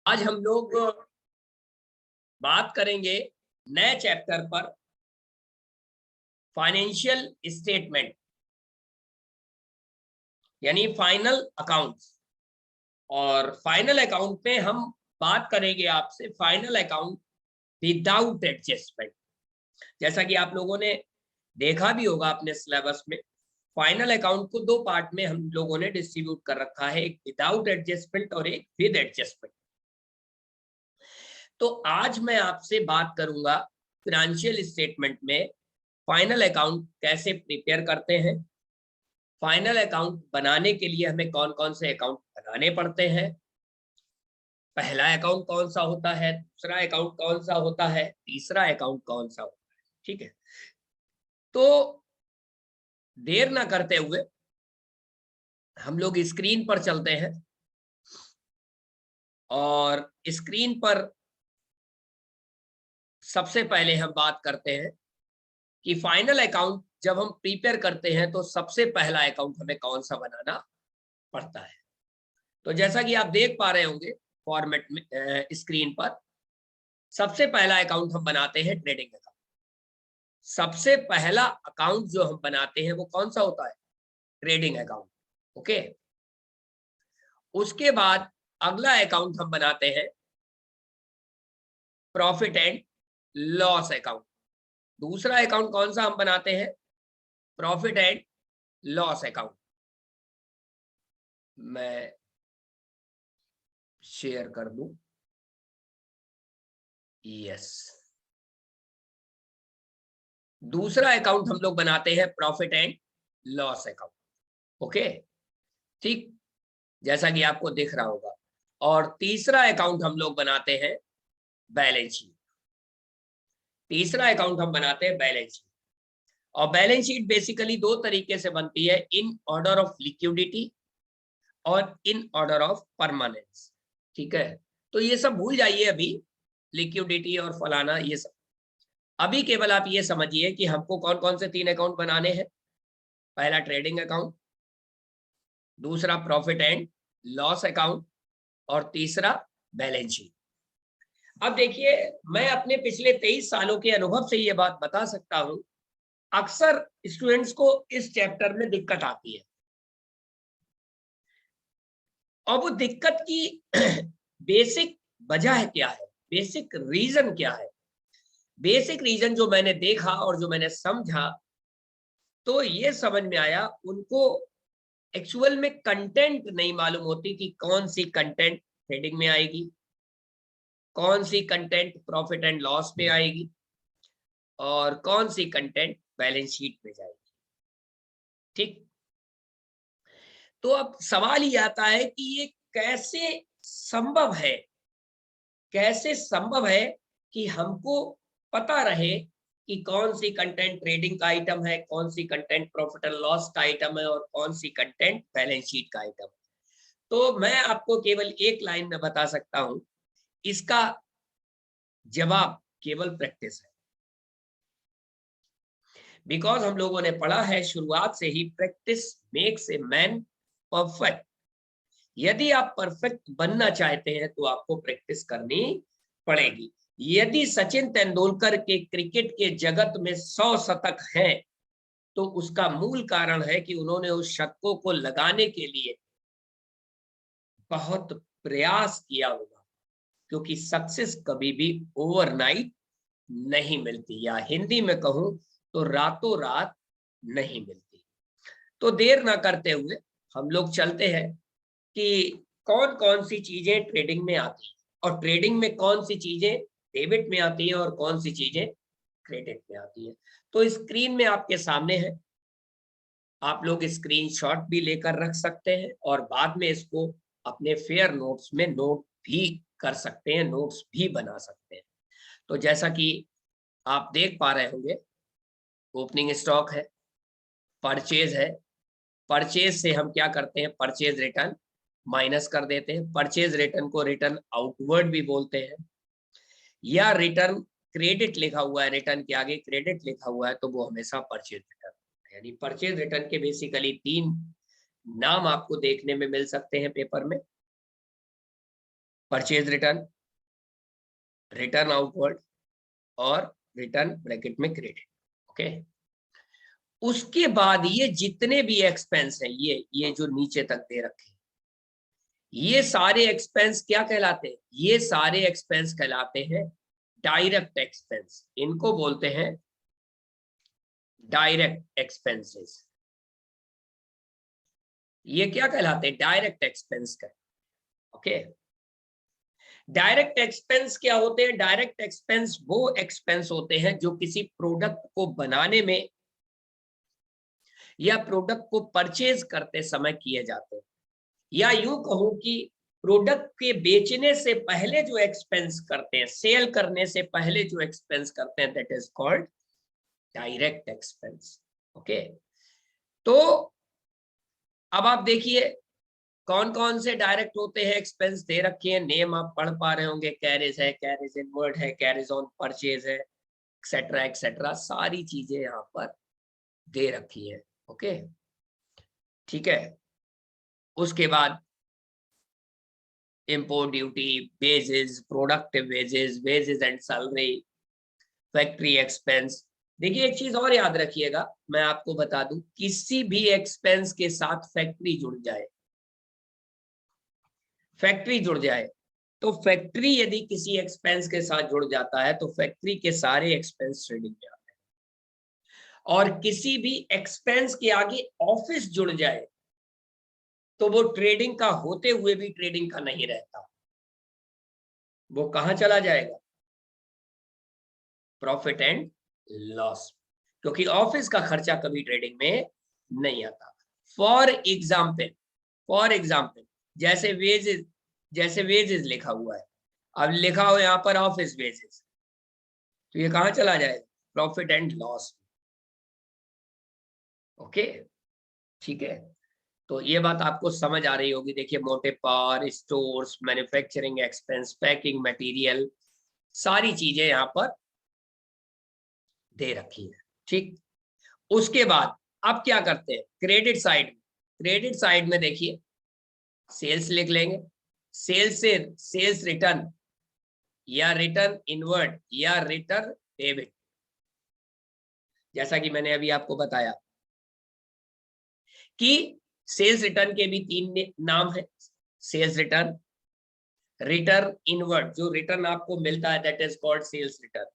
आज हम लोग बात करेंगे नए चैप्टर पर, फाइनेंशियल स्टेटमेंट यानी फाइनल अकाउंट्स। और फाइनल अकाउंट में हम बात करेंगे आपसे फाइनल अकाउंट विदाउट एडजस्टमेंट। जैसा कि आप लोगों ने देखा भी होगा अपने सिलेबस में, फाइनल अकाउंट को दो पार्ट में हम लोगों ने डिस्ट्रीब्यूट कर रखा है, एक विदाउट एडजस्टमेंट और एक विद एडजस्टमेंट। तो आज मैं आपसे बात करूंगा फाइनेंशियल स्टेटमेंट में फाइनल अकाउंट कैसे प्रिपेयर करते हैं, फाइनल अकाउंट बनाने के लिए हमें कौन कौन से अकाउंट बनाने पड़ते हैं, पहला अकाउंट कौन सा होता है, दूसरा अकाउंट कौन सा होता है, तीसरा अकाउंट कौन सा होता है। ठीक है, तो देर ना करते हुए हम लोग स्क्रीन पर चलते हैं और स्क्रीन पर सबसे पहले हम बात करते हैं कि फाइनल अकाउंट जब हम प्रिपेयर करते हैं तो सबसे पहला अकाउंट हमें कौन सा बनाना पड़ता है। तो जैसा कि आप देख पा रहे होंगे फॉर्मेट में स्क्रीन पर, सबसे पहला अकाउंट हम बनाते हैं ट्रेडिंग अकाउंट। सबसे पहला अकाउंट जो हम बनाते हैं वो कौन सा होता है, ट्रेडिंग अकाउंट। ओके, उसके बाद अगला अकाउंट हम बनाते हैं प्रॉफिट एंड लॉस अकाउंट। दूसरा अकाउंट कौन सा हम बनाते हैं, प्रॉफिट एंड लॉस अकाउंट। मैं शेयर कर दूं, यस। दूसरा अकाउंट हम लोग बनाते हैं profit and loss account. Okay, ठीक, जैसा कि आपको दिख रहा होगा। और तीसरा अकाउंट हम लोग बनाते हैं बैलेंस शीट। तीसरा अकाउंट हम बनाते हैं बैलेंस शीट। और बैलेंस शीट बेसिकली दो तरीके से बनती है, इन ऑर्डर ऑफ लिक्विडिटी और इन ऑर्डर ऑफ परमानेंस। ठीक है, तो ये सब भूल जाइए अभी, लिक्विडिटी और फलाना ये सब। अभी केवल आप ये समझिए कि हमको कौन कौन से तीन अकाउंट बनाने हैं। पहला ट्रेडिंग अकाउंट, दूसरा प्रॉफिट एंड लॉस अकाउंट और तीसरा बैलेंस शीट। अब देखिए, मैं अपने पिछले 23 सालों के अनुभव से ये बात बता सकता हूं, अक्सर स्टूडेंट्स को इस चैप्टर में दिक्कत आती है। और वो दिक्कत की बेसिक वजह क्या है, बेसिक रीजन क्या है। बेसिक रीजन जो मैंने देखा और जो मैंने समझा, तो ये समझ में आया उनको एक्चुअल में कंटेंट नहीं मालूम होती कि कौन सी कंटेंट ट्रेडिंग में आएगी, कौन सी कंटेंट प्रॉफिट एंड लॉस में आएगी और कौन सी कंटेंट बैलेंस शीट में जाएगी। ठीक, तो अब सवाल ये आता है कि ये कैसे संभव है, कैसे संभव है कि हमको पता रहे कि कौन सी कंटेंट ट्रेडिंग का आइटम है, कौन सी कंटेंट प्रॉफिट एंड लॉस का आइटम है और कौन सी कंटेंट बैलेंस शीट का आइटम है। तो मैं आपको केवल एक लाइन में बता सकता हूं, इसका जवाब केवल प्रैक्टिस है। बिकॉज हम लोगों ने पढ़ा है शुरुआत से ही, practice makes a man perfect. यदि आप परफेक्ट बनना चाहते हैं तो आपको प्रैक्टिस करनी पड़ेगी। यदि सचिन तेंदुलकर के क्रिकेट के जगत में 100 शतक हैं, तो उसका मूल कारण है कि उन्होंने उस शतकों को लगाने के लिए बहुत प्रयास किया होगा। क्योंकि सक्सेस कभी भी ओवरनाइट नहीं मिलती, या हिंदी में कहूं तो रातों रात नहीं मिलती। तो देर ना करते हुए हम लोग चलते हैं कि कौन कौन सी चीजें ट्रेडिंग में आती है और ट्रेडिंग में कौन सी चीजें डेबिट में आती है और कौन सी चीजें क्रेडिट में आती है। तो स्क्रीन में आपके सामने है, आप लोग स्क्रीनशॉट भी लेकर रख सकते हैं और बाद में इसको अपने फेयर नोट्स में नोट भी कर सकते हैं, नोट्स भी बना सकते हैं। तो जैसा कि आप देख पा रहे होंगे, ओपनिंग स्टॉक है, परचेज है। परचेज से हम क्या करते हैं, परचेज रिटर्न माइनस कर देते हैं। परचेज रिटर्न को रिटर्न आउटवर्ड भी बोलते हैं, या रिटर्न क्रेडिट लिखा हुआ है, रिटर्न के आगे क्रेडिट लिखा हुआ है तो वो हमेशा परचेज रिटर्न। यानी परचेज रिटर्न के बेसिकली 3 नाम आपको देखने में मिल सकते हैं पेपर में। परचेज रिटर्न, रिटर्न आउटवर्ड और रिटर्न ब्रैकेट में क्रेडिट। ओके, उसके बाद ये जितने भी एक्सपेंस है, ये जो नीचे तक दे रखे, ये सारे एक्सपेंस क्या कहलाते हैं? ये सारे एक्सपेंस कहलाते हैं डायरेक्ट एक्सपेंस। इनको बोलते हैं डायरेक्ट एक्सपेंसेस। ये क्या कहलाते हैं? डायरेक्ट एक्सपेंस का। ओके, डायरेक्ट एक्सपेंस क्या होते हैं? डायरेक्ट एक्सपेंस वो एक्सपेंस होते हैं जो किसी प्रोडक्ट को बनाने में या प्रोडक्ट को परचेज करते समय किए जाते हैं, या यूं कहूं कि प्रोडक्ट के बेचने से पहले जो एक्सपेंस करते हैं, सेल करने से पहले जो एक्सपेंस करते हैं, that is called direct expense. Okay, तो अब आप देखिए कौन कौन से डायरेक्ट होते हैं एक्सपेंस दे रखे हैं, नेम आप पढ़ पा रहे होंगे। कैरेज है, कैरेज इनवर्ड है, कैरेज ऑन परचेज है, एक्सेट्रा एक्सेट्रा, सारी चीजें यहाँ पर दे रखी है। ओके, ठीक है। उसके बाद import duty, wages, productive wages, wages and salary, factory expense. देखिए एक चीज और याद रखिएगा, मैं आपको बता दूं, किसी भी एक्सपेंस के साथ फैक्ट्री जुड़ जाए, फैक्ट्री जुड़ जाए, तो फैक्ट्री यदि किसी एक्सपेंस के साथ जुड़ जाता है तो फैक्ट्री के सारे एक्सपेंस ट्रेडिंग में आते हैं। और किसी भी एक्सपेंस के आगे ऑफिस जुड़ जाए तो वो ट्रेडिंग का होते हुए भी ट्रेडिंग का नहीं रहता, वो कहां चला जाएगा? प्रॉफिट एंड लॉस, क्योंकि ऑफिस का खर्चा कभी ट्रेडिंग में नहीं आता। फॉर एग्जाम्पल जैसे वेजेस लिखा हुआ है, अब लिखा हो यहाँ पर ऑफिस वेजेस, तो ये कहां चला जाएगा? Profit and loss. ओके, ठीक है, तो ये बात आपको समझ आ रही होगी। देखिए मोटे power, stores, manufacturing expense, packing material, सारी चीजें यहाँ पर दे रखी है। ठीक, उसके बाद अब क्या करते हैं? क्रेडिट साइड में देखिए सेल्स लिख लेंगे। सेल्स रिटर्न या रिटर्न इनवर्ड या रिटर्न डेबिट, जैसा कि मैंने अभी आपको बताया कि सेल्स रिटर्न के भी तीन नाम है। सेल्स रिटर्न, रिटर्न इनवर्ड, जो रिटर्न आपको मिलता है that is called sales return,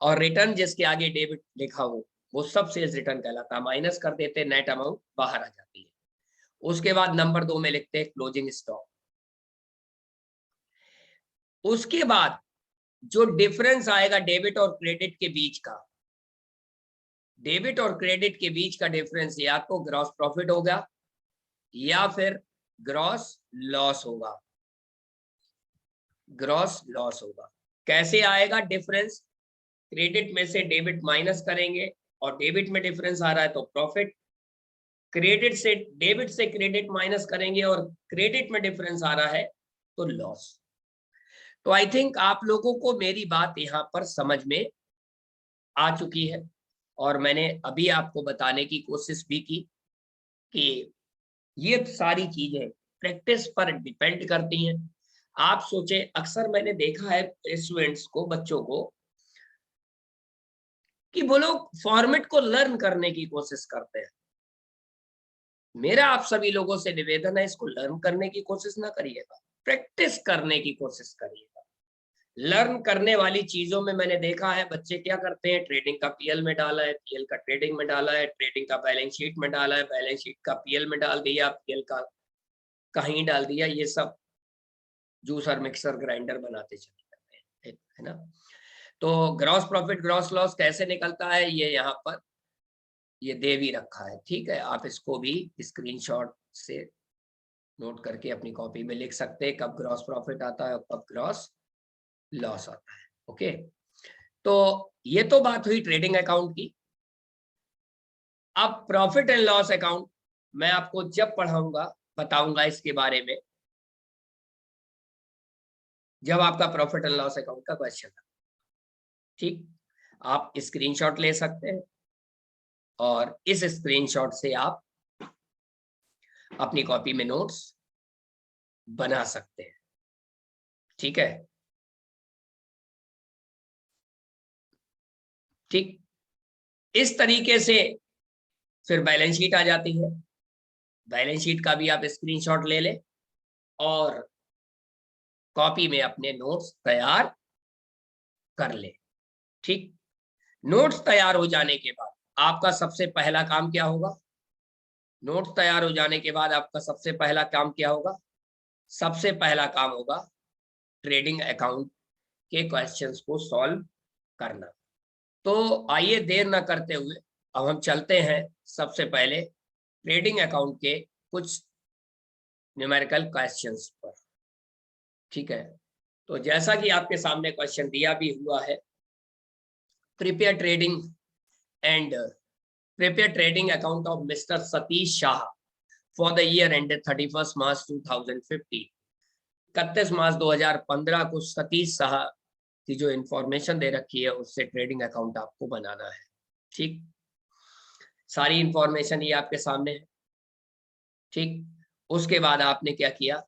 और रिटर्न जिसके आगे डेबिट लिखा हो वो सब सेल्स रिटर्न कहलाता है। माइनस कर देते, नेट अमाउंट बाहर आ जाती है। उसके बाद नंबर 2 में लिखते हैं क्लोजिंग स्टॉक। उसके बाद जो डिफरेंस आएगा डेबिट और क्रेडिट के बीच का, डेबिट और क्रेडिट के बीच का डिफरेंस या तो ग्रॉस प्रॉफिट होगा या फिर ग्रॉस लॉस होगा। ग्रॉस लॉस होगा। कैसे आएगा डिफरेंस? क्रेडिट में से डेबिट माइनस करेंगे और डेबिट में डिफरेंस आ रहा है तो प्रॉफिट, डेबिट से क्रेडिट माइनस करेंगे और क्रेडिट में डिफरेंस आ रहा है तो लॉस। तो आई थिंक आप लोगों को मेरी बात यहाँ पर समझ में आ चुकी है, और मैंने अभी आपको बताने की कोशिश भी की कि ये सारी चीजें प्रैक्टिस पर डिपेंड करती हैं। आप सोचे, अक्सर मैंने देखा है स्टूडेंट्स को, बच्चों को, कि वो लोग फॉर्मेट को लर्न करने की कोशिश करते हैं। मेरा आप सभी लोगों से निवेदन है, इसको लर्न करने की कोशिश ना करिएगा, प्रैक्टिस करने की कोशिश करिएगा। लर्न करने वाली चीजों में मैंने देखा है बच्चे क्या करते हैं, ट्रेडिंग का पीएल में डाला है, पीएल का ट्रेडिंग में डाला है, ट्रेडिंग का बैलेंस शीट में डाला है, बैलेंस शीट का पीएल में डाल दिया, पीएल का कहीं डाल दिया, ये सब जूसर मिक्सर ग्राइंडर बनाते चले जाते हैं, है ना। तो ग्रॉस प्रॉफिट ग्रॉस लॉस कैसे निकलता है ये यहाँ पर ये दे भी रखा है। ठीक है, आप इसको भी स्क्रीनशॉट से नोट करके अपनी कॉपी में लिख सकते हैं, कब ग्रॉस प्रॉफिट आता है और कब ग्रॉस लॉस आता है। ओके, तो ये तो बात हुई ट्रेडिंग अकाउंट की। अब प्रॉफिट एंड लॉस अकाउंट मैं आपको जब पढ़ाऊंगा बताऊंगा इसके बारे में, जब आपका प्रॉफिट एंड लॉस अकाउंट का क्वेश्चन। ठीक, आप स्क्रीनशॉट ले सकते हैं और इस स्क्रीनशॉट से आप अपनी कॉपी में नोट्स बना सकते हैं। ठीक है, ठीक। इस तरीके से फिर बैलेंस शीट आ जाती है। बैलेंस शीट का भी आप स्क्रीनशॉट ले लें और कॉपी में अपने नोट्स तैयार कर ले। ठीक, नोट्स तैयार हो जाने के बाद आपका सबसे पहला काम क्या होगा? नोट्स तैयार हो जाने के बाद आपका सबसे पहला काम क्या होगा? सबसे पहला काम होगा ट्रेडिंग अकाउंट के क्वेश्चंस को सॉल्व करना। तो आइए देर ना करते हुए अब हम चलते हैं सबसे पहले ट्रेडिंग अकाउंट के कुछ न्यूमेरिकल क्वेश्चंस पर। ठीक है, तो जैसा कि आपके सामने क्वेश्चन दिया भी हुआ है, prepare trading account of mister Satish Shah for the year ended 31 मार्च 2015। 31 मार्च 2015 को सतीश शाह की जो इंफॉर्मेशन दे रखी है उससे ट्रेडिंग अकाउंट आपको बनाना है। ठीक, सारी इंफॉर्मेशन ये आपके सामने है। ठीक, उसके बाद आपने क्या किया?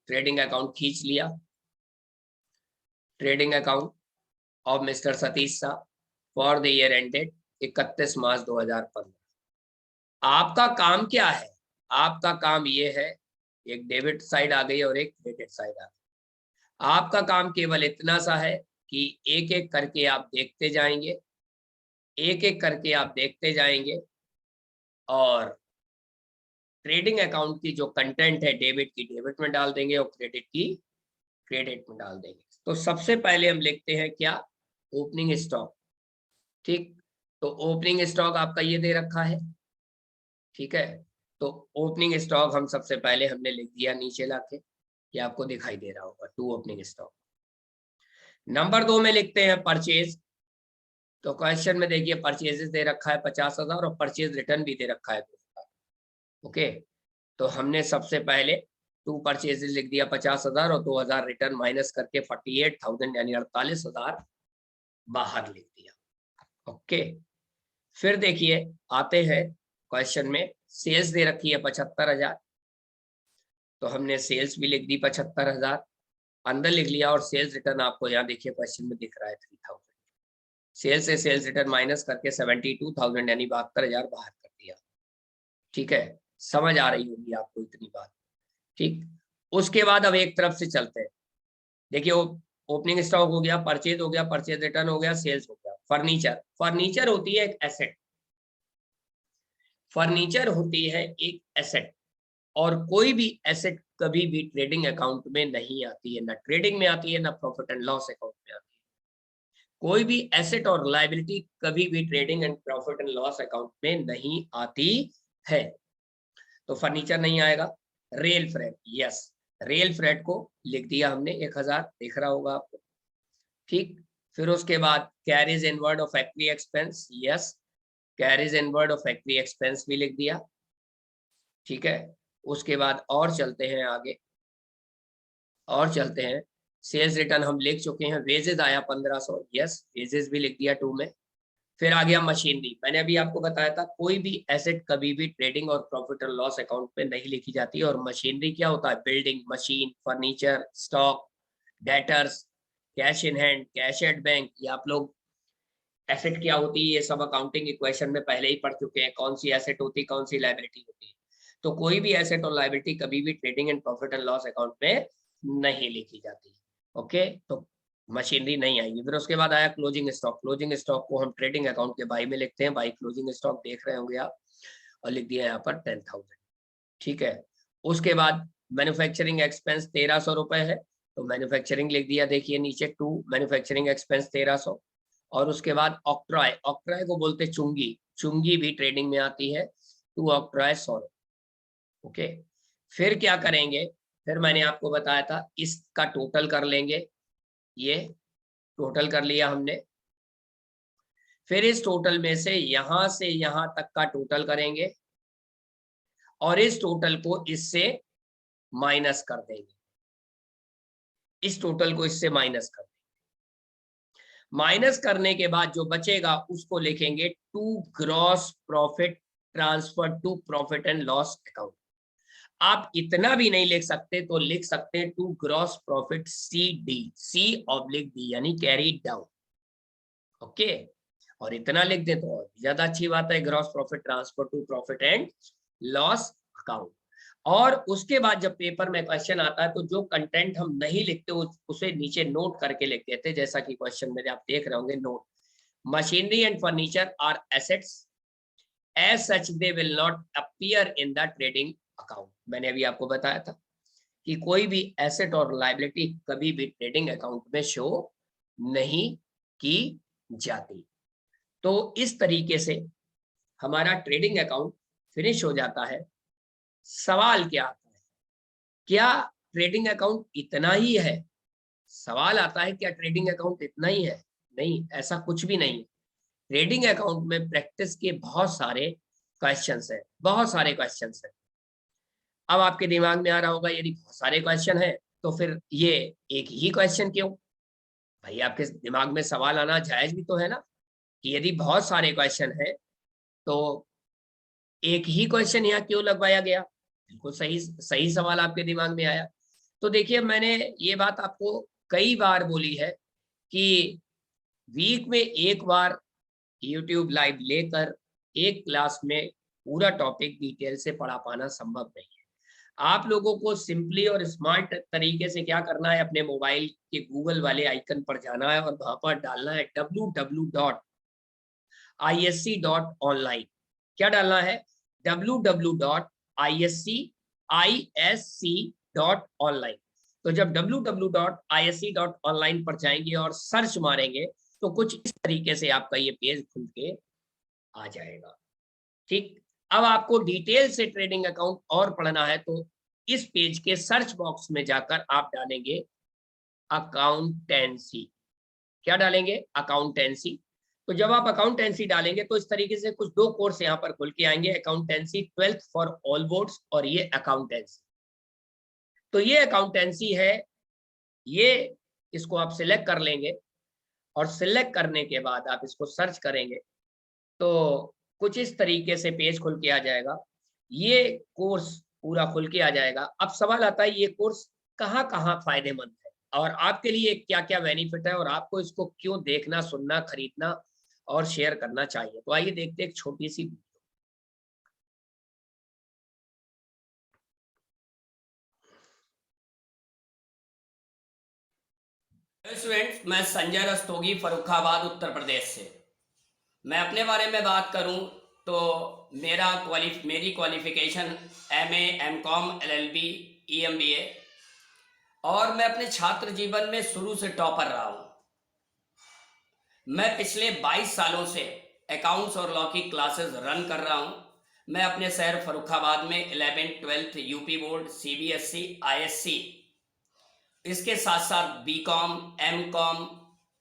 ट्रेडिंग अकाउंट खींच लिया, trading account of mister Satish Shah for the year ended 31 मार्च 2015। आपका काम क्या है? आपका काम ये है, एक डेबिट साइड आ गई और एक क्रेडिट साइड आ गई। आपका काम केवल इतना सा है कि एक एक करके आप देखते जाएंगे, एक एक करके आप देखते जाएंगे और ट्रेडिंग अकाउंट की जो कंटेंट है डेबिट की डेबिट में डाल देंगे और क्रेडिट की क्रेडिट में डाल देंगे। तो सबसे पहले हम लिखते हैं क्या? Opening stock. ठीक, तो ओपनिंग स्टॉक आपका ये दे रखा है। ठीक है, तो ओपनिंग स्टॉक हम सबसे पहले हमने लिख दिया नीचे लाके, ये आपको दिखाई दे रहा होगा, टू ओपनिंग स्टॉक। नंबर 2 में लिखते हैं परचेज। तो क्वेश्चन में देखिए परचेजेस दे रखा है 50,000 और परचेज रिटर्न भी दे रखा है 2,000। ओके, तो हमने सबसे पहले टू परचेजेस लिख दिया 50,000 और 2,000 रिटर्न माइनस करके 48,000 यानी 48,000 बाहर लिख दिया। ओके, फिर देखिए आते हैं क्वेश्चन में सेल्स दे रखी है 75,000, तो हमने सेल्स भी लिख दी 75,000 अंदर लिख लिया और सेल्स रिटर्न आपको यहाँ देखिए क्वेश्चन में दिख रहा है 3,000। सेल्स से सेल्स रिटर्न माइनस करके 72,000 यानी 72,000 बाहर कर दिया। ठीक है, समझ आ रही होगी आपको इतनी बात। ठीक, उसके बाद अब एक तरफ से चलते हैं। देखिए ओपनिंग स्टॉक हो गया, परचेज हो गया, परचेज रिटर्न हो गया, सेल्स हो गया। फर्नीचर, फर्नीचर होती है एक एसेट, फर्नीचर होती है एक एसेट और कोई भी एसेट कभी भी ट्रेडिंग अकाउंट में नहीं आती है, ना ट्रेडिंग में आती है ना प्रॉफिट एंड लॉस अकाउंट में आती है। कोई भी एसेट और लायबिलिटी कभी भी trading and profit and loss account में नहीं आती है। तो फर्नीचर नहीं आएगा। Rail freight, yes, rail freight को लिख दिया हमने 1,000, दिख रहा होगा आपको। ठीक, फिर उसके बाद carries inward of factory expense, yes, carries inward of factory expense भी लिख दिया। ठीक है, उसके बाद और चलते हैं आगे, और चलते हैं। सेल्स रिटर्न हम लिख चुके हैं। वेजेस आया 1,500, यस, वेजेस भी लिख दिया 2 में। फिर आ गया मशीनरी। मैंने अभी आपको बताया था कोई भी एसेट कभी भी ट्रेडिंग और प्रॉफिट और लॉस अकाउंट में नहीं लिखी जाती। और मशीनरी क्या होता है? Building, machine, furniture, stock, debtors, cash in hand, cash at bank. ये आप लोग एसेट क्या होती है ये सब अकाउंटिंग इक्वेशन में पहले ही पढ़ चुके हैं, कौन सी एसेट होती है, कौन सी लायबिलिटी होती है। तो कोई भी एसेट और लायबिलिटी कभी भी trading and profit and loss account में नहीं लिखी जाती। ओके, तो मशीनरी नहीं आएगी। फिर उसके बाद आया क्लोजिंग स्टॉक। क्लोजिंग स्टॉक को हम ट्रेडिंग अकाउंट के बाई में लिखते हैं, बाई क्लोजिंग स्टॉक देख रहे होंगे आप, और लिख दिया यहाँ पर 10,000। ठीक है, उसके बाद मैन्युफैक्चरिंग एक्सपेंस 1,300 रुपए है, तो मैन्युफैक्चरिंग लिख दिया, देखिए नीचे 2 मैन्युफैक्चरिंग एक्सपेंस 1,300। और उसके बाद ऑक्ट्रॉय, ऑक्ट्रॉय को बोलते चुंगी, चुंगी भी ट्रेडिंग में आती है, 2 ऑक्ट्रॉय 100। ओके, फिर क्या करेंगे? फिर मैंने आपको बताया था इसका टोटल कर लेंगे, ये टोटल कर लिया हमने। फिर इस टोटल में से यहां तक का टोटल करेंगे और इस टोटल को इससे माइनस कर देंगे, इस टोटल को इससे माइनस कर देंगे। माइनस करने के बाद जो बचेगा उसको लिखेंगे to gross profit transfer to profit and loss account. आप इतना भी नहीं लिख सकते तो लिख सकते हैं टू ग्रॉस प्रॉफिट C/D यानी कैरी डाउन। ओके, और इतना लिख दे तो और ज्यादा अच्छी बात है, gross profit transfer to profit and loss account. और उसके बाद जब पेपर में क्वेश्चन आता है तो जो कंटेंट हम नहीं लिखते उसे नीचे नोट करके लिख देते, जैसा कि क्वेश्चन में आप देख रहे होंगे, note machinery and furniture are assets as such they will not appear in the trading account. मैंने अभी आपको बताया था कि कोई भी एसेट और लायबिलिटी कभी भी ट्रेडिंग अकाउंट में शो नहीं की जाती। तो इस तरीके से हमारा ट्रेडिंग अकाउंट फिनिश हो जाता है। सवाल क्या आता है, क्या ट्रेडिंग अकाउंट इतना ही है? सवाल आता है क्या ट्रेडिंग अकाउंट इतना ही है? नहीं, ऐसा कुछ भी नहीं है। ट्रेडिंग अकाउंट में प्रैक्टिस के बहुत सारे क्वेश्चंस हैं, बहुत सारे क्वेश्चंस हैं। अब आपके दिमाग में आ रहा होगा यदि बहुत सारे क्वेश्चन है तो फिर ये एक ही क्वेश्चन क्यों? भाई आपके दिमाग में सवाल आना जायज भी तो है ना, कि यदि बहुत सारे क्वेश्चन है तो एक ही क्वेश्चन यहाँ क्यों लगवाया गया? बिल्कुल सही सही सवाल आपके दिमाग में आया। तो देखिए, मैंने ये बात आपको कई बार बोली है कि वीक में एक बार यूट्यूब लाइव लेकर एक क्लास में पूरा टॉपिक डिटेल से पढ़ा पाना संभव नहीं है। आप लोगों को सिंपली और स्मार्ट तरीके से क्या करना है, अपने मोबाइल के गूगल वाले आइकन पर जाना है और वहां पर डालना है www.isc.online। क्या डालना है? www.isc.online। तो जब www.isc.online पर जाएंगे और सर्च मारेंगे तो कुछ इस तरीके से आपका ये पेज खुल के आ जाएगा। ठीक, अब आपको डिटेल से ट्रेडिंग अकाउंट और पढ़ना है तो इस पेज के सर्च बॉक्स में जाकर आप डालेंगे अकाउंटेंसी। क्या डालेंगे? अकाउंटेंसी। तो जब आप अकाउंटेंसी डालेंगे तो इस तरीके से कुछ दो कोर्स यहाँ पर खुल के आएंगे, accountancy 12th for all boards और ये अकाउंटेंसी। तो ये अकाउंटेंसी है, ये इसको आप सिलेक्ट कर लेंगे और सिलेक्ट करने के बाद आप इसको सर्च करेंगे तो कुछ इस तरीके से पेज खुल के आ जाएगा। ये कोर्स पूरा खुल के आ जाएगा। अब सवाल आता है ये कोर्स कहाँ कहाँ फायदेमंद है और आपके लिए क्या क्या बेनिफिट है और आपको इसको क्यों देखना, सुनना, खरीदना और शेयर करना चाहिए। तो आइए देखते हैं एक छोटी सी। स्टूडेंट्स, मैं संजय रस्तोगी, फर्रुखाबाद, उत्तर प्रदेश से। मैं अपने बारे में बात करूं तो मेरी qualification MA, MCOM, LLB, EMBA और मैं अपने छात्र जीवन में शुरू से टॉपर रहा हूं। मैं पिछले 22 सालों से अकाउंट्स और लॉ की क्लासेस रन कर रहा हूं। मैं अपने शहर फर्रुखाबाद में 11th 12th UP board, CBSE, ISC, इसके साथ साथ BCom, MCom,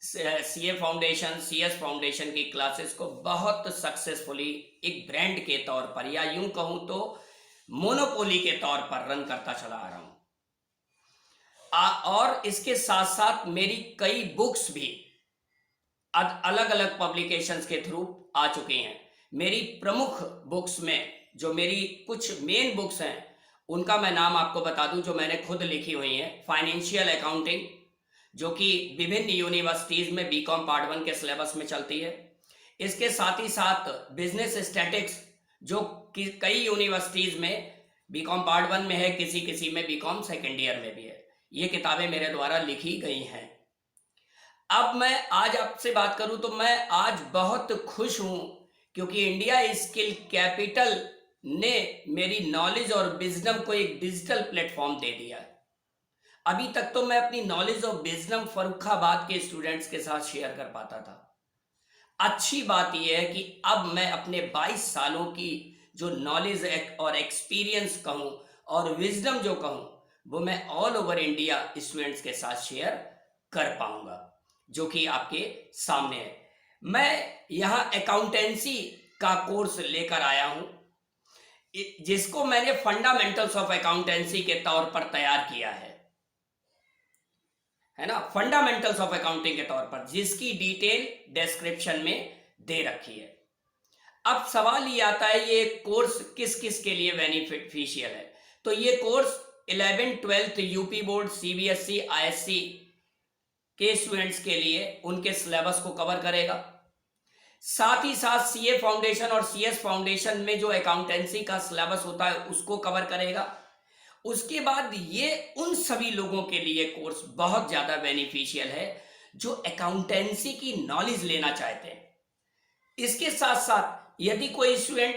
CA foundation, CS foundation की क्लासेस को बहुत सक्सेसफुली एक ब्रांड के तौर पर या यूं कहूं तो मोनोपोली के तौर पर रन करता चला आ रहा हूं। और इसके साथ साथ मेरी कई बुक्स भी अलग अलग पब्लिकेशंस के थ्रू आ चुकी हैं। मेरी प्रमुख बुक्स में जो मेरी कुछ मेन बुक्स हैं उनका मैं नाम आपको बता दूं जो मैंने खुद लिखी हुई हैं। फाइनेंशियल अकाउंटिंग, जो कि विभिन्न यूनिवर्सिटीज में BCom पार्ट 1 के सिलेबस में चलती है। इसके साथ ही साथ बिजनेस स्टैटिक्स, जो कई यूनिवर्सिटीज में BCom पार्ट 1 में है, किसी किसी में BCom सेकेंड ईयर में भी है। ये किताबें मेरे द्वारा लिखी गई हैं। अब मैं आज आपसे बात करूं तो मैं आज बहुत खुश हूं क्योंकि इंडिया स्किल कैपिटल ने मेरी नॉलेज और विजडम को एक डिजिटल प्लेटफॉर्म दे दिया है। अभी तक तो मैं अपनी नॉलेज और विजडम फर्रुखाबाद के स्टूडेंट्स के साथ शेयर कर पाता था। अच्छी बात यह है कि अब मैं अपने 22 सालों की जो नॉलेज और एक्सपीरियंस कहूं और विजडम जो कहूं वो मैं ऑल ओवर इंडिया स्टूडेंट्स के साथ शेयर कर पाऊंगा, जो कि आपके सामने है। मैं यहां अकाउंटेंसी का कोर्स लेकर आया हूं जिसको मैंने फंडामेंटल्स ऑफ अकाउंटेंसी के तौर पर तैयार किया है ना, फंडामेंटल्स ऑफ अकाउंटिंग के तौर पर, जिसकी डिटेल डिस्क्रिप्शन में दे रखी है। अब सवाल ये आता है ये कोर्स किस किस के लिए बेनिफिशियल है। तो ये course 11th 12th UP board, CBSE, ISC के स्टूडेंट्स के लिए उनके सिलेबस को कवर करेगा। साथ ही साथ सीए फाउंडेशन और सीएस फाउंडेशन में जो अकाउंटेंसी का सिलेबस होता है उसको कवर करेगा। उसके बाद ये उन सभी लोगों के लिए कोर्स बहुत ज्यादा बेनिफिशियल है जो अकाउंटेंसी की नॉलेज लेना चाहते हैं। इसके साथ साथ यदि कोई स्टूडेंट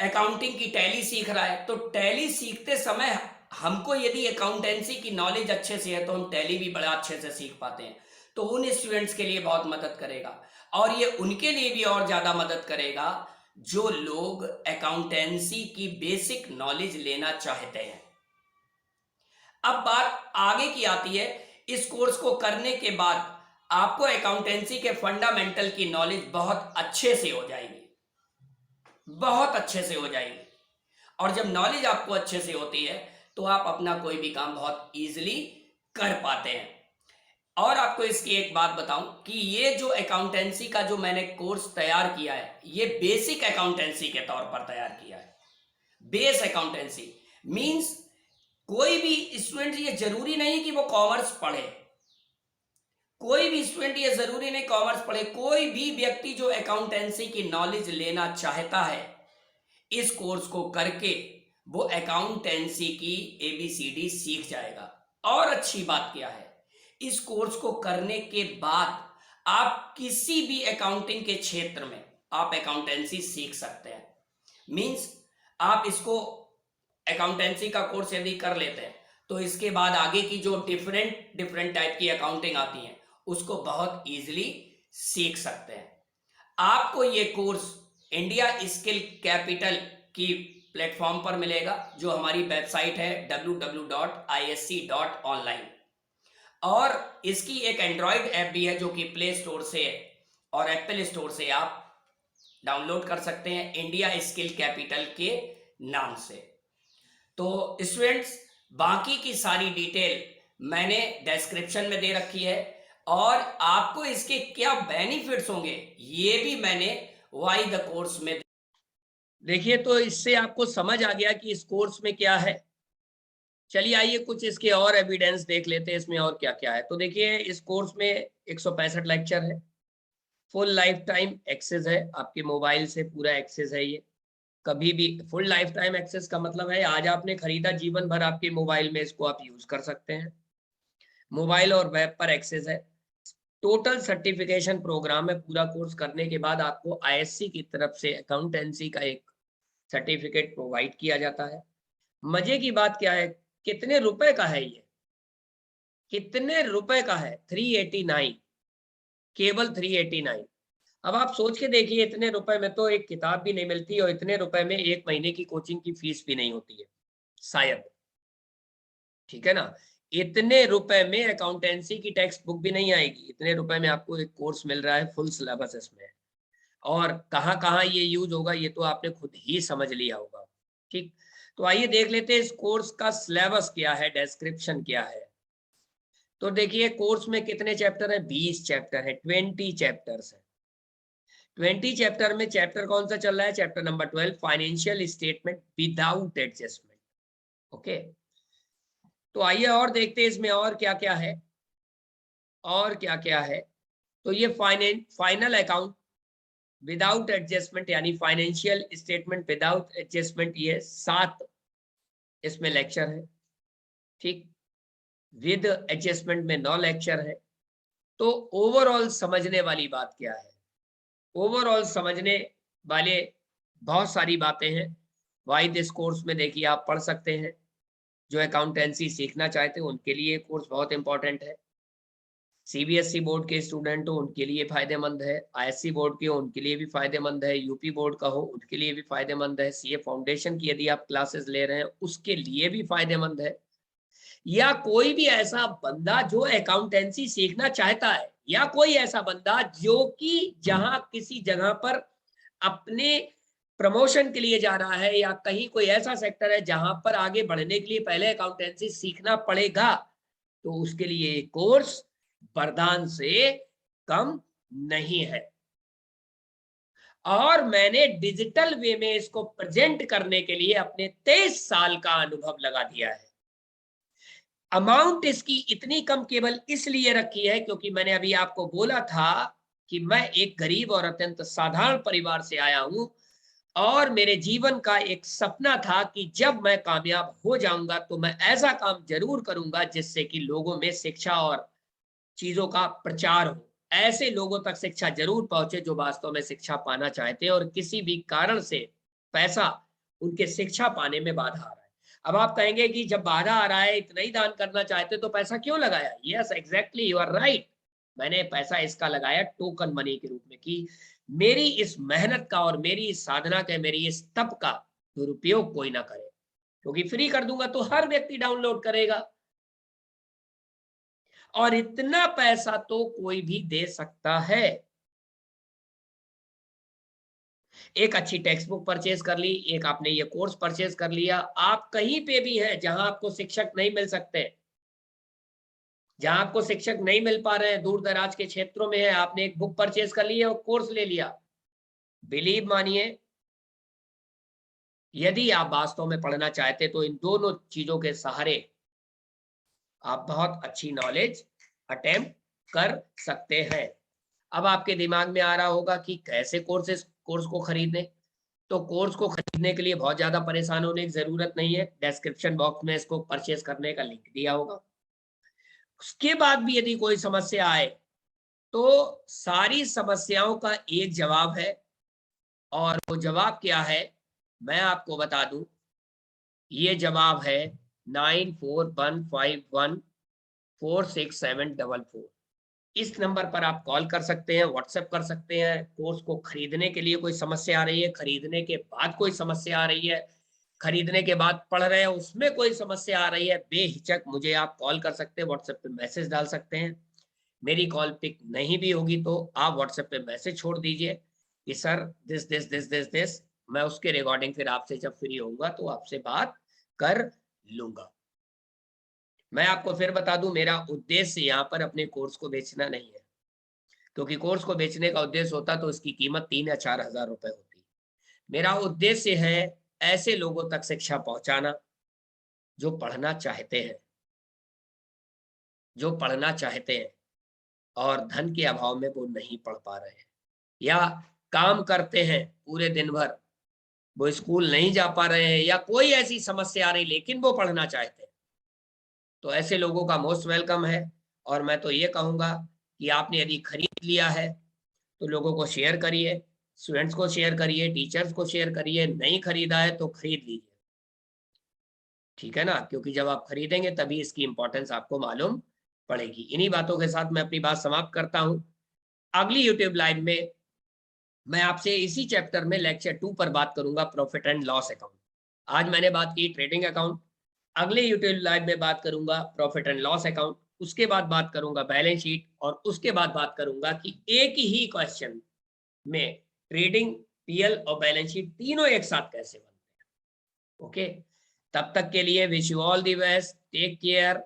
अकाउंटिंग की टैली सीख रहा है तो टैली सीखते समय हमको यदि अकाउंटेंसी की नॉलेज अच्छे से है तो हम टैली भी बड़ा अच्छे से सीख पाते हैं। तो उन स्टूडेंट्स के लिए बहुत मदद करेगा और ये उनके लिए भी और ज्यादा मदद करेगा जो लोग अकाउंटेंसी की बेसिक नॉलेज लेना चाहते हैं। अब बात आगे की आती है, इस कोर्स को करने के बाद आपको अकाउंटेंसी के फंडामेंटल की नॉलेज बहुत अच्छे से हो जाएगी, बहुत अच्छे से हो जाएगी। और जब नॉलेज आपको अच्छे से होती है तो आप अपना कोई भी काम बहुत इजीली कर पाते हैं। और आपको इसकी एक बात बताऊं कि ये जो अकाउंटेंसी का जो मैंने कोर्स तैयार किया है ये बेसिक अकाउंटेंसी के तौर पर तैयार किया है। बेस अकाउंटेंसी मींस कोई भी स्टूडेंट, ये जरूरी नहीं कि वो कॉमर्स पढ़े, कोई भी स्टूडेंट ये जरूरी नहीं कॉमर्स पढ़े, कोई भी व्यक्ति जो अकाउंटेंसी की नॉलेज लेना चाहता है इस कोर्स को करके वो अकाउंटेंसी की एबीसीडी सीख जाएगा। और अच्छी बात क्या है, इस कोर्स को करने के बाद आप किसी भी अकाउंटिंग के क्षेत्र में आप अकाउंटेंसी सीख सकते हैं। मींस आप इसको अकाउंटेंसी का कोर्स यदि कर लेते हैं तो इसके बाद आगे की जो डिफरेंट टाइप की अकाउंटिंग आती है उसको बहुत इजीली सीख सकते हैं। आपको ये कोर्स इंडिया स्किल कैपिटल की प्लेटफॉर्म पर मिलेगा जो हमारी वेबसाइट है www.isc.online। और इसकी एक एंड्रॉयड ऐप भी है जो कि प्ले स्टोर से और एप्पल स्टोर से आप डाउनलोड कर सकते हैं इंडिया स्किल कैपिटल के नाम से। तो स्टूडेंट्स, बाकी की सारी डिटेल मैंने डिस्क्रिप्शन में दे रखी है और आपको इसके क्या बेनिफिट्स होंगे ये भी मैंने वाई द कोर्स में। देखिए, तो इससे आपको समझ आ गया कि इस कोर्स में क्या है। चलिए आइए कुछ इसके और एविडेंस देख लेते हैं इसमें और क्या क्या है। तो देखिए, इस कोर्स में 165 लेक्चर है, फुल लाइफ टाइम एक्सेस है, आपके मोबाइल से पूरा एक्सेस है। ये कभी भी फुल लाइफ टाइम एक्सेस का मतलब है आज आपने खरीदा, जीवन भर आपके मोबाइल में इसको आप यूज कर सकते हैं। मोबाइल और वेब पर एक्सेस है। टोटल सर्टिफिकेशन प्रोग्राम है। पूरा कोर्स करने के बाद आपको आईएससी की तरफ से अकाउंटेंसी का एक सर्टिफिकेट प्रोवाइड किया जाता है। मजे की बात क्या है, कितने रुपए का है ये, कितने रुपए का है? 389, केवल 389। अब आप सोच के देखिए, इतने रुपए में तो एक किताब भी नहीं मिलती और इतने रुपए में एक महीने की कोचिंग की फीस भी नहीं होती है शायद, ठीक है ना। इतने रुपए में अकाउंटेंसी की टेक्स्ट बुक भी नहीं आएगी, इतने रुपए में आपको एक कोर्स मिल रहा है, फुल सिलेबस इसमें। और कहाँ कहाँ ये यूज होगा ये तो आपने खुद ही समझ लिया होगा, ठीक। तो आइए देख लेते हैं इस कोर्स का सिलेबस क्या है, डिस्क्रिप्शन क्या है। तो देखिए, कोर्स में कितने चैप्टर है? 20 चैप्टर है, 20 चैप्टर्स है। 20 चैप्टर में चैप्टर कौन सा चल रहा है? Chapter number 12, financial statement without adjustment. Okay, तो आइए और देखते हैं इसमें और क्या क्या है, और क्या क्या है। तो ये फाइनल अकाउंट विदाउट एडजस्टमेंट यानी फाइनेंशियल स्टेटमेंट विदाउट एडजस्टमेंट, ये 7 इसमें लेक्चर है, ठीक। विद एडजस्टमेंट में 9 लेक्चर है। तो ओवरऑल समझने वाली बात क्या है? ओवरऑल समझने वाले बहुत सारी बातें हैं। वाई दिस कोर्स में देखिए आप पढ़ सकते हैं, जो अकाउंटेंसी सीखना चाहते हैं उनके लिए कोर्स बहुत इंपॉर्टेंट है। सीबीएसई बोर्ड के स्टूडेंट हो उनके लिए फायदेमंद है, आईएससी बोर्ड के हो उनके लिए भी फायदेमंद है, यूपी बोर्ड का हो उनके लिए भी फायदेमंद है, सीए फाउंडेशन की यदि आप क्लासेस ले रहे हैं उसके लिए भी फायदेमंद है। या कोई भी ऐसा बंदा जो अकाउंटेंसी सीखना चाहता है, या कोई ऐसा बंदा जो कि जहां किसी जगह पर अपने प्रमोशन के लिए जा रहा है, या कहीं कोई ऐसा सेक्टर है जहां पर आगे बढ़ने के लिए पहले अकाउंटेंसी सीखना पड़ेगा, तो उसके लिए कोर्स वरदान से कम नहीं है। और मैंने डिजिटल वे में इसको प्रेजेंट करने के लिए अपने 23 साल का अनुभव लगा दिया है। अमाउंट इसकी इतनी कम केवल इसलिए रखी है क्योंकि मैंने अभी आपको बोला था कि मैं एक गरीब और अत्यंत साधारण परिवार से आया हूं और मेरे जीवन का एक सपना था कि जब मैं कामयाब हो जाऊंगा तो मैं ऐसा काम जरूर करूंगा जिससे कि लोगों में शिक्षा और चीजों का प्रचार हो। ऐसे लोगों तक शिक्षा जरूर पहुंचे जो वास्तव में शिक्षा पाना चाहते हैं और किसी भी कारण से पैसा उनके शिक्षा पाने में बाधा आ रहा है। अब आप कहेंगे कि जब बाधा आ रहा है, इतना ही दान करना चाहते तो पैसा क्यों लगाया? Yes, exactly, you are right. मैंने पैसा इसका लगाया टोकन मनी के रूप में कि मेरी इस मेहनत का और मेरी इस साधना का, मेरी इस तप का दुरुपयोग कोई ना करे, क्योंकि फ्री कर दूंगा तो हर व्यक्ति डाउनलोड करेगा और इतना पैसा तो कोई भी दे सकता है। एक अच्छी टेक्स्ट बुक परचेज कर ली, एक आपने ये कोर्स परचेज कर लिया। आप कहीं पे भी हैं जहां आपको शिक्षक नहीं मिल सकते, जहां आपको शिक्षक नहीं मिल पा रहे हैं, दूर दराज के क्षेत्रों में है, आपने एक बुक परचेज कर ली है और कोर्स ले लिया। बिलीव मानिए, यदि आप वास्तव में पढ़ना चाहते तो इन दोनों चीजों के सहारे आप बहुत अच्छी नॉलेज अटेम्प्ट कर सकते हैं। अब आपके दिमाग में आ रहा होगा कि कैसे कोर्स को खरीदने। तो कोर्स को खरीदने के लिए बहुत ज्यादा परेशान होने की जरूरत नहीं है। डिस्क्रिप्शन बॉक्स में इसको परचेज करने का लिंक दिया होगा। उसके बाद भी यदि कोई समस्या आए तो सारी समस्याओं का एक जवाब है, और वो जवाब क्या है मैं आपको बता दूं। ये जवाब है 9415146744। इस नंबर पर आप कॉल कर सकते हैं, व्हाट्सएप कर सकते हैं। कोर्स को खरीदने के लिए कोई समस्या आ रही है, खरीदने के बाद कोई समस्या आ रही है, खरीदने के बाद पढ़ रहे हैं उसमें कोई समस्या आ रही है, बेहिचक मुझे आप कॉल कर सकते हैं, व्हाट्सएप पे मैसेज डाल सकते हैं। मेरी कॉल पिक नहीं भी होगी तो आप व्हाट्सएप पे मैसेज छोड़ दीजिए कि sir this this this this this, मैं उसके रिगार्डिंग फिर आपसे जब फ्री होऊंगा तो आपसे बात कर लूंगा। मैं आपको फिर बता दूं, मेरा उद्देश्य यहाँ पर अपने कोर्स को बेचना नहीं है, क्योंकि कोर्स को बेचने का उद्देश्य होता तो इसकी कीमत 3 या 4 हजार रुपए होती। मेरा उद्देश्य है ऐसे लोगों तक शिक्षा पहुंचाना जो पढ़ना चाहते हैं, जो पढ़ना चाहते हैं और धन के अभाव में वो नहीं पढ़ पा रहे हैं, या काम करते हैं पूरे दिन भर, वो स्कूल नहीं जा पा रहे हैं, या कोई ऐसी समस्या आ रही लेकिन वो पढ़ना चाहते हैं। तो ऐसे लोगों का मोस्ट वेलकम है। और मैं तो ये कहूंगा कि आपने यदि खरीद लिया है तो लोगों को शेयर करिए, स्टूडेंट्स को शेयर करिए, टीचर्स को शेयर करिए। नहीं खरीदा है तो खरीद लीजिए, ठीक है ना, क्योंकि जब आप खरीदेंगे तभी इसकी इंपॉर्टेंस आपको मालूम पड़ेगी। इन्हीं बातों के साथ मैं अपनी बात समाप्त करता हूं। अगली यूट्यूब लाइव में मैं आपसे इसी चैप्टर में लेक्चर 2 पर बात करूंगा, प्रॉफिट एंड लॉस अकाउंट। आज मैंने बात की ट्रेडिंग अकाउंट, अगले यूट्यूब लाइव में बात करूंगा प्रॉफिट एंड लॉस अकाउंट, उसके बाद बात करूंगा बैलेंस शीट, और उसके बाद बात करूंगा कि एक ही क्वेश्चन में ट्रेडिंग, पीएल और बैलेंस शीट तीनों एक साथ कैसे बनते हैं। ओके, तब तक के लिए wish you all the best, take care.